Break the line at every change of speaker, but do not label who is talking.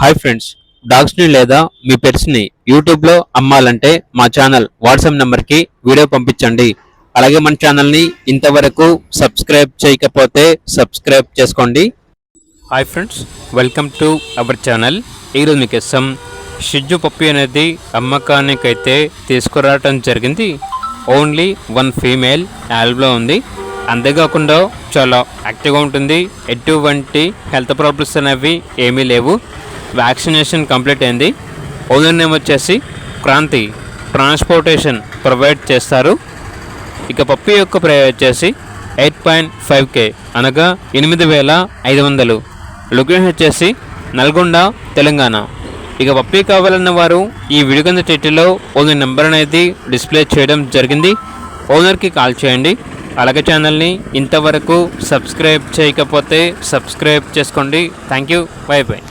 Hi friends, డాగ్స్ని లేదా మీ పెట్స్ని యూట్యూబ్లో అమ్మాలంటే మా ఛానల్ వాట్సాప్ నెంబర్కి వీడియో పంపించండి. అలాగే మన ఛానల్ని ఇంతవరకు సబ్స్క్రైబ్ చేయకపోతే సబ్స్క్రైబ్ చేసుకోండి. Hi friends, welcome to our channel. ఈరోజు మీకు ఇష్టం షిజ్జు పప్పి అనేది అమ్మకానికైతే తీసుకురావటం జరిగింది. ఓన్లీ వన్ ఫీమేల్ యాల్బ్లో ఉంది. అంతేకాకుండా చాలా యాక్టివ్గా ఉంటుంది. ఎటువంటి హెల్త్ ప్రాబ్లమ్స్ అనేవి ఏమీ లేవు. వ్యాక్సినేషన్ కంప్లీట్ అయింది. ఓనర్ నేమ్ వచ్చేసి క్రాంతి. ట్రాన్స్పోర్టేషన్ ప్రొవైడ్ చేస్తారు. ఇక పప్పి యొక్క ప్రైస్ వచ్చేసి 8.5K అనగా 8,500. లొకేషన్ వచ్చేసి నల్గొండ, తెలంగాణ. ఇక పప్పి కావాలన్న వారు ఈ వీడియో కింద టైటిల్లో ఓనర్ నెంబర్ అనేది డిస్ప్లే చేయడం జరిగింది. ఓనర్కి కాల్ చేయండి. అలాగే ఛానల్ని ఇంతవరకు సబ్స్క్రైబ్ చేయకపోతే సబ్స్క్రైబ్ చేసుకోండి. Thank you. By by.